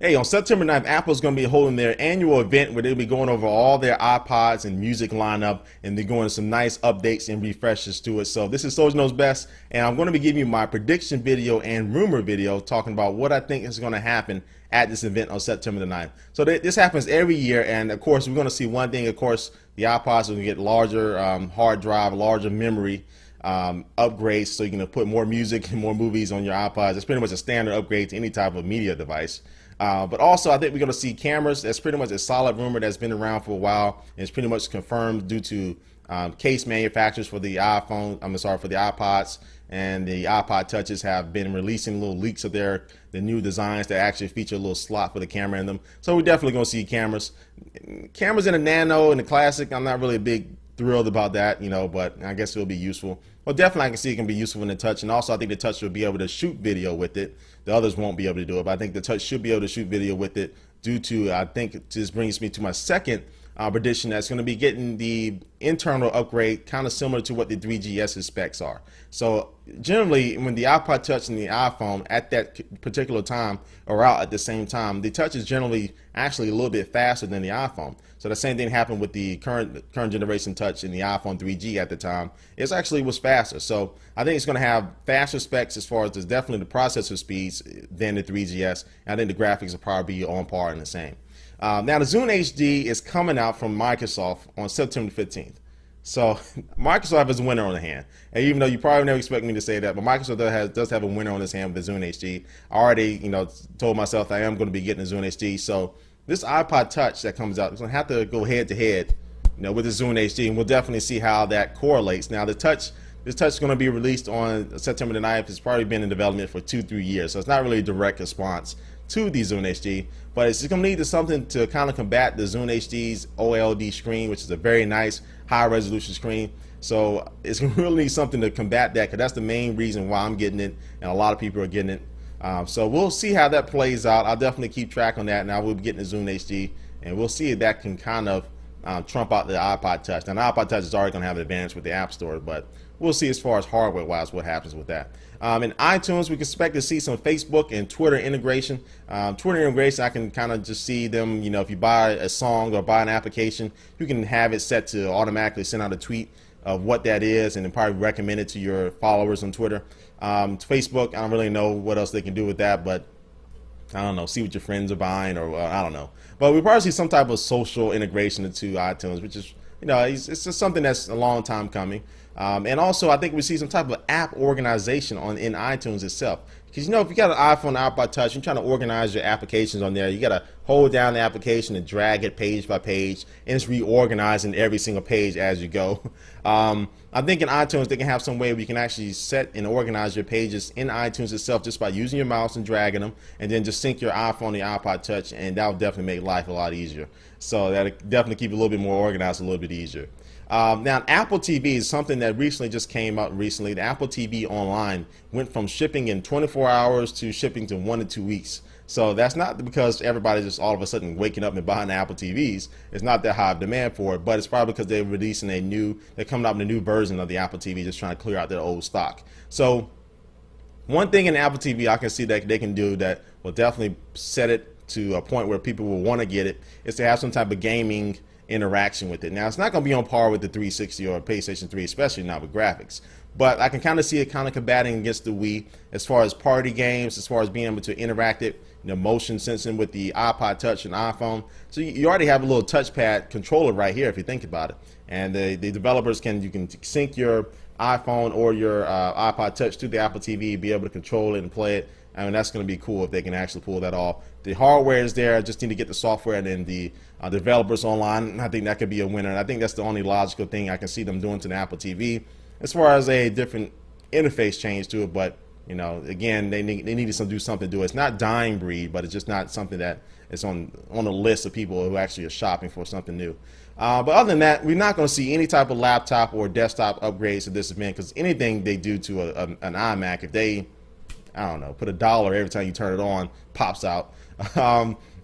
Hey, on September 9th, Apple's going to be holding their annual event where they'll be going over all their iPods and music lineup, and they're going to some nice updates and refreshes to it. So this is Soldier Knows Best, and I'm going to be giving you my prediction video and rumor video talking about what I think is going to happen at this event on September the 9th. So this happens every year, and of course, we're going to see one thing. Of course, the iPods are going to get larger hard drive, larger memory upgrades, so you can put more music and more movies on your iPods. It's pretty much a standard upgrade to any type of media device. But also, I think we're going to see cameras. That's pretty much a solid rumor that's been around for a while, and it's pretty much confirmed due to case manufacturers for the for the iPods and the iPod Touches have been releasing little leaks of the new designs that actually feature a little slot for the camera in them. So we're definitely going to see cameras. Cameras in the Nano and the Classic, I'm not really a big thrilled about that, but I guess it'll be useful. Well, definitely I can see it can be useful in the Touch, and also I think the Touch will be able to shoot video with it. The others won't be able to do it, but I think the Touch should be able to shoot video with it due to, I think this brings me to my second prediction, that's going to be getting the internal upgrade kind of similar to what the 3GS's specs are. So generally, when the iPod Touch and the iPhone at that particular time are out at the same time, the Touch is generally actually a little bit faster than the iPhone. So the same thing happened with the current generation Touch in the iPhone 3G at the time. It actually was faster. So I think it's going to have faster specs as far as definitely the processor speeds than the 3GS. And I think the graphics will probably be on par and the same. Now the Zune HD is coming out from Microsoft on September 15th. So Microsoft has a winner on the hand. And even though you probably never expect me to say that, but Microsoft does have a winner on his hand with the Zune HD. I already, told myself I am going to be getting the Zune HD. So this iPod Touch that comes out is going to have to go head to head, with the Zune HD, and we'll definitely see how that correlates. Now this Touch is going to be released on September the 9th. It's probably been in development for 2-3 years, so it's not really a direct response to the Zune HD, but it's going to need something to kind of combat the Zune HD's OLED screen, which is a very nice high resolution screen. So it's going to really need something to combat that, because that's the main reason why I'm getting it, and a lot of people are getting it. So we'll see how that plays out. I'll definitely keep track on that, and I will be getting the Zune HD, and we'll see if that can kind of trump out the iPod Touch. Now the iPod Touch is already going to have an advantage with the App Store, but we'll see as far as hardware-wise what happens with that. In iTunes, we can expect to see some Facebook and Twitter integration. Twitter integration, I can kind of just see them, if you buy a song or buy an application, you can have it set to automatically send out a tweet of what that is, and then probably recommend it to your followers on Twitter. Facebook, I don't really know what else they can do with that, but I don't know, see what your friends are buying, or I don't know. But we'll probably see some type of social integration into iTunes, which is, it's just something that's a long time coming. And also, I think we see some type of app organization in iTunes itself. Because, if you got an iPhone, iPod Touch, you're trying to organize your applications on there, you got to hold down the application and drag it page by page, and it's reorganizing every single page as you go. I think in iTunes, they can have some way where you can actually set and organize your pages in iTunes itself just by using your mouse and dragging them, and then just sync your iPhone and your iPod Touch, and that will definitely make life a lot easier. So that'll definitely keep it a little bit more organized, a little bit easier. Now, Apple TV is something that recently just came out recently. The Apple TV Online went from shipping in 24 hours to shipping to 1 to 2 weeks. So that's not because everybody's just all of a sudden waking up and buying the Apple TVs. It's not that high of demand for it, but it's probably because they're releasing they're coming out with a new version of the Apple TV, just trying to clear out their old stock. So one thing in Apple TV I can see that they can do that will definitely set it to a point where people will want to get it is to have some type of gaming interaction with it. Now, it's not going to be on par with the 360 or PlayStation 3, especially not with graphics, but I can kind of see it kind of combating against the Wii as far as party games, as far as being able to interact it, motion sensing with the iPod Touch and iPhone. So you already have a little touchpad controller right here if you think about it, and the developers you can sync your iPhone or your iPod Touch to the Apple TV, be able to control it and play it. I mean, that's going to be cool if they can actually pull that off. The hardware is there. I just need to get the software and then the developers online. I think that could be a winner. And I think that's the only logical thing I can see them doing to the Apple TV as far as a different interface change to it. But, again, they needed to do something to do it. It's not dying breed, but it's just not something that is on the list of people who actually are shopping for something new. But other than that, we're not going to see any type of laptop or desktop upgrades to this event, because anything they do to an iMac, if they put $1 every time you turn it on, pops out,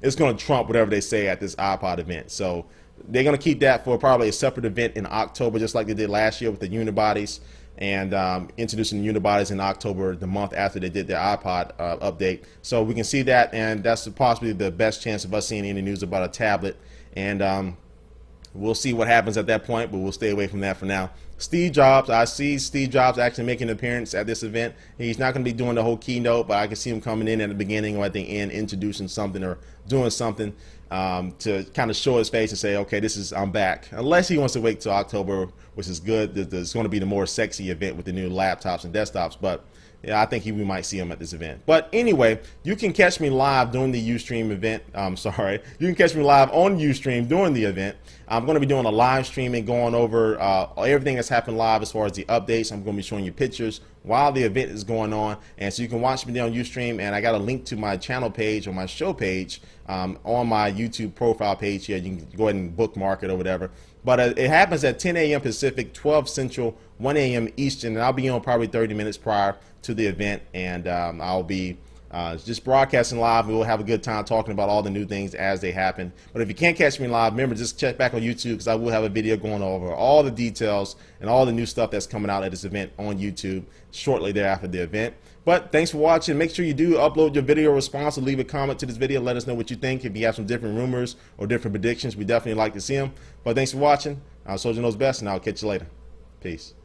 it's going to trump whatever they say at this iPod event. So they're going to keep that for probably a separate event in October, just like they did last year with the unibodies. and introducing unibodies in October, the month after they did their iPod update. So we can see that, and that's possibly the best chance of us seeing any news about a tablet. And we'll see what happens at that point, but we'll stay away from that for now. Steve Jobs, I see Steve Jobs actually making an appearance at this event. He's not going to be doing the whole keynote, but I can see him coming in at the beginning or at the end, introducing something or doing something to kind of show his face and say, okay, I'm back. Unless he wants to wait till October, which is good. It's going to be the more sexy event with the new laptops and desktops, but yeah, I think we might see him at this event. But anyway, you can catch me live during the Ustream event. You can catch me live on Ustream during the event. I'm going to be doing a live streaming, going over everything that's happened live as far as the updates. I'm going to be showing you pictures while the event is going on, and so you can watch me there on Ustream. And I got a link to my channel page or my show page on my YouTube profile page here. You can go ahead and bookmark it or whatever. But it happens at 10 a.m. Pacific, 12 Central, 1 a.m. Eastern, and I'll be on probably 30 minutes prior to the event, and I'll be just broadcasting live. We'll have a good time talking about all the new things as they happen. But if you can't catch me live, remember, just check back on YouTube, because I will have a video going over all the details and all the new stuff that's coming out at this event on YouTube shortly thereafter the event. But thanks for watching. Make sure you do upload your video response or leave a comment to this video. Let us know what you think. If you have some different rumors or different predictions, we definitely like to see them. But thanks for watching. Soldier Knows Best, and I'll catch you later. Peace.